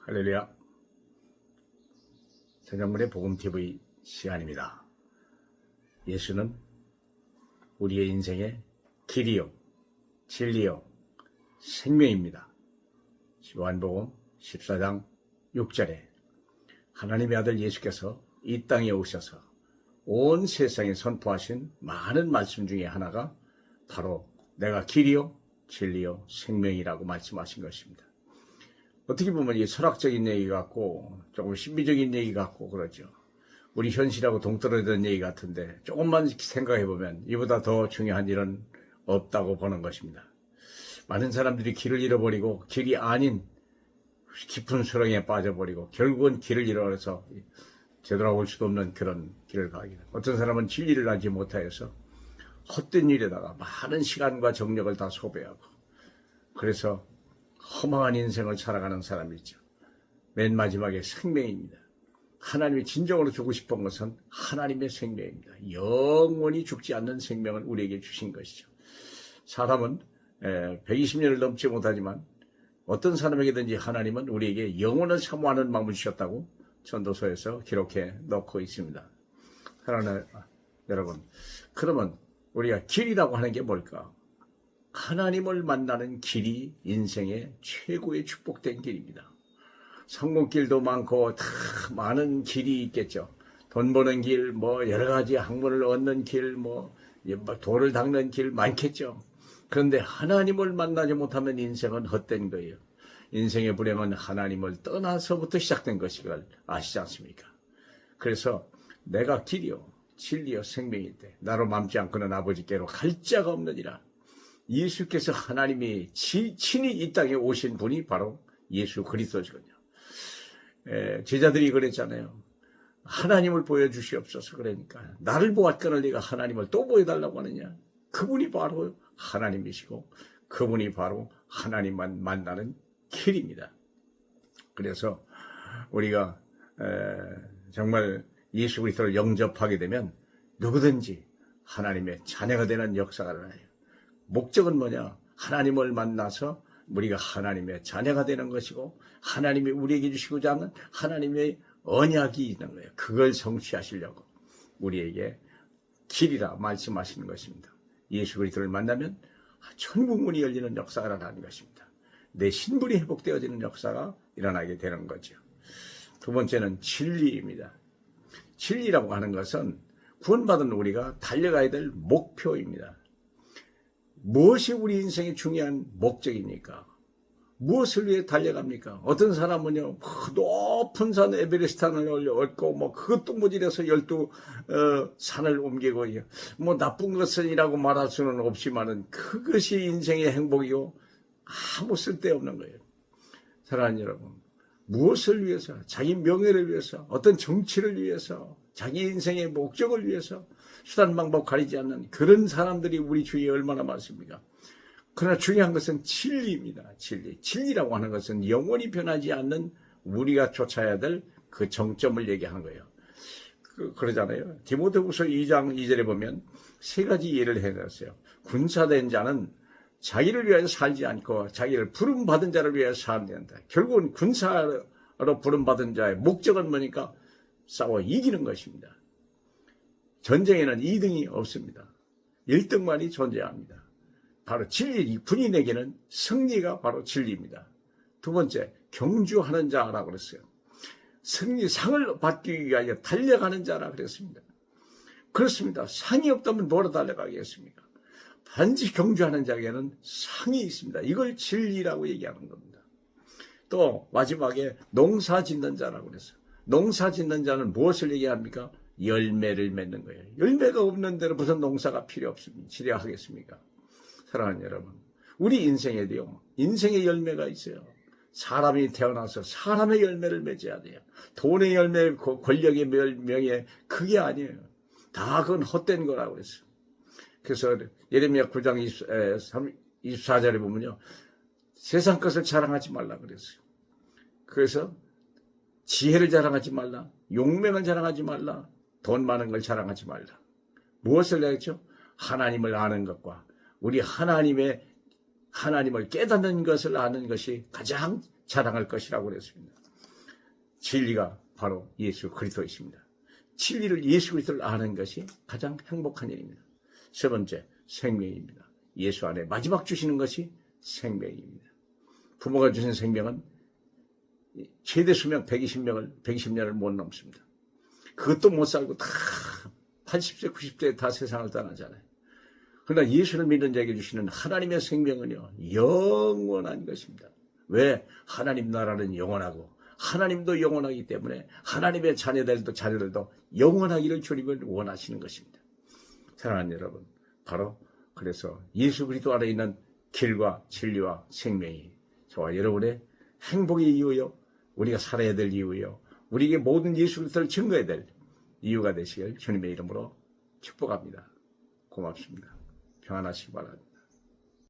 할렐루야. 전영문의 복음TV 시간입니다. 예수는 우리의 인생의 길이요, 진리요, 생명입니다. 요한복음 14장 6절에 하나님의 아들 예수께서 이 땅에 오셔서 온 세상에 선포하신 많은 말씀 중에 하나가 바로 내가 길이요, 진리요, 생명이라고 말씀하신 것입니다. 어떻게 보면 이 철학적인 얘기 같고 조금 신비적인 얘기 같고 그러죠. 우리 현실하고 동떨어지는 얘기 같은데 조금만 생각해보면 이보다 더 중요한 일은 없다고 보는 것입니다. 많은 사람들이 길을 잃어버리고 길이 아닌 깊은 수렁에 빠져버리고 결국은 길을 잃어서 되돌아올 수도 없는 그런 길을 가게 됩니다. 어떤 사람은 진리를 알지 못하여서 헛된 일에다가 많은 시간과 정력을 다 소비하고 그래서 허망한 인생을 살아가는 사람이 있죠. 맨 마지막에 생명입니다. 하나님이 진정으로 주고 싶은 것은 하나님의 생명입니다. 영원히 죽지 않는 생명을 우리에게 주신 것이죠. 사람은 120년을 넘지 못하지만 어떤 사람에게든지 하나님은 우리에게 영원을 사모하는 마음을 주셨다고 전도서에서 기록해 놓고 있습니다. 사랑하는 여러분, 그러면 우리가 길이라고 하는 게 뭘까? 하나님을 만나는 길이 인생의 최고의 축복된 길입니다. 성공길도 많고 다 많은 길이 있겠죠. 돈 버는 길, 여러 가지 학문을 얻는 길, 돌을 닦는 길 많겠죠. 그런데 하나님을 만나지 못하면 인생은 헛된 거예요. 인생의 불행은 하나님을 떠나서부터 시작된 것을 아시지 않습니까? 그래서 내가 길이요, 진리요, 생명일 때 나로 맘지 않고는 아버지께로 갈 자가 없느니라. 예수께서 하나님이 친히 이 땅에 오신 분이 바로 예수 그리스도시거든요. 제자들이 그랬잖아요. 하나님을 보여주시옵소서. 그러니까 나를 보았거늘 네가 하나님을 또 보여달라고 하느냐. 그분이 바로 하나님이시고 그분이 바로 하나님만 만나는 길입니다. 그래서 우리가 정말 예수 그리스도를 영접하게 되면 누구든지 하나님의 자녀가 되는 역사가 일어나요. 목적은 뭐냐? 하나님을 만나서 우리가 하나님의 자녀가 되는 것이고 하나님이 우리에게 주시고자 하는 하나님의 언약이 있는 거예요. 그걸 성취하시려고 우리에게 길이라 말씀하시는 것입니다. 예수 그리스도를 만나면 천국 문이 열리는 역사가 일어나는 것입니다. 내 신분이 회복되어지는 역사가 일어나게 되는 거죠. 두 번째는 진리입니다. 진리라고 하는 것은 구원받은 우리가 달려가야 될 목표입니다. 무엇이 우리 인생의 중요한 목적입니까? 무엇을 위해 달려갑니까? 어떤 사람은요, 높은 산 에베레스트를 얻고, 그것도 모자라서 12산을 옮기고, 나쁜 것은이라고 말할 수는 없지만은, 그것이 인생의 행복이고, 아무 쓸데없는 거예요. 사랑하는 여러분, 무엇을 위해서, 자기 명예를 위해서, 어떤 정치를 위해서, 자기 인생의 목적을 위해서, 수단 방법 가리지 않는 그런 사람들이 우리 주위에 얼마나 많습니까? 그러나 중요한 것은 진리입니다. 진리라고 하는 것은 영원히 변하지 않는 우리가 쫓아야 될 그 정점을 얘기하는 거예요. 그러잖아요. 디모데후서 2장 2절에 보면 세 가지 예를 해놨어요. 군사된 자는 자기를 위하여 살지 않고 자기를 부름받은 자를 위하여 살아야 된다. 결국은 군사로 부름받은 자의 목적은 뭐니까? 싸워 이기는 것입니다. 전쟁에는 2등이 없습니다. 1등만이 존재합니다. 바로 진리, 군인에게는 승리가 바로 진리입니다. 두 번째, 경주하는 자라고 그랬어요. 상을 받기 위하여 달려가는 자라 그랬습니다. 그렇습니다. 상이 없다면 뭐로 달려가겠습니까? 반드시 경주하는 자에게는 상이 있습니다. 이걸 진리라고 얘기하는 겁니다. 또 마지막에 농사 짓는 자라고 그랬어요. 농사 짓는 자는 무엇을 얘기합니까? 열매를 맺는 거예요. 열매가 없는 데는 무슨 농사가 필요 없습니다. 지려하겠습니까? 사랑하는 여러분, 우리 인생에도요, 인생의 열매가 있어요. 사람이 태어나서 사람의 열매를 맺어야 돼요. 돈의 열매, 권력의 명예, 그게 아니에요. 다 그건 헛된 거라고 그랬어요. 그래서 예레미야 9장 24절에 보면요, 세상 것을 자랑하지 말라 그랬어요. 그래서 지혜를 자랑하지 말라, 용맹을 자랑하지 말라, 돈 많은 걸 자랑하지 말라. 무엇을 했죠? 하나님을 아는 것과 우리 하나님을 깨닫는 것을 아는 것이 가장 자랑할 것이라고 그랬습니다. 진리가 바로 예수 그리스도이십니다. 진리를 예수 그리스도를 아는 것이 가장 행복한 일입니다. 세 번째, 생명입니다. 예수 안에 마지막 주시는 것이 생명입니다. 부모가 주신 생명은 최대 수명 120년을 못 넘습니다. 그것도 못 살고 다 80세, 90세에 다 세상을 떠나잖아요. 그러나 예수를 믿는 자에게 주시는 하나님의 생명은요, 영원한 것입니다. 왜? 하나님 나라는 영원하고 하나님도 영원하기 때문에 하나님의 자녀들도 영원하기를 주님은 원하시는 것입니다. 사랑하는 여러분, 바로 그래서 예수 그리스도 안에 있는 길과 진리와 생명이 저와 여러분의 행복의 이유요, 우리가 살아야 될 이유요, 우리에게 모든 예수 그리스도를 증거해야 될 이유가 되시길 주님의 이름으로 축복합니다. 고맙습니다. 평안하시기 바랍니다.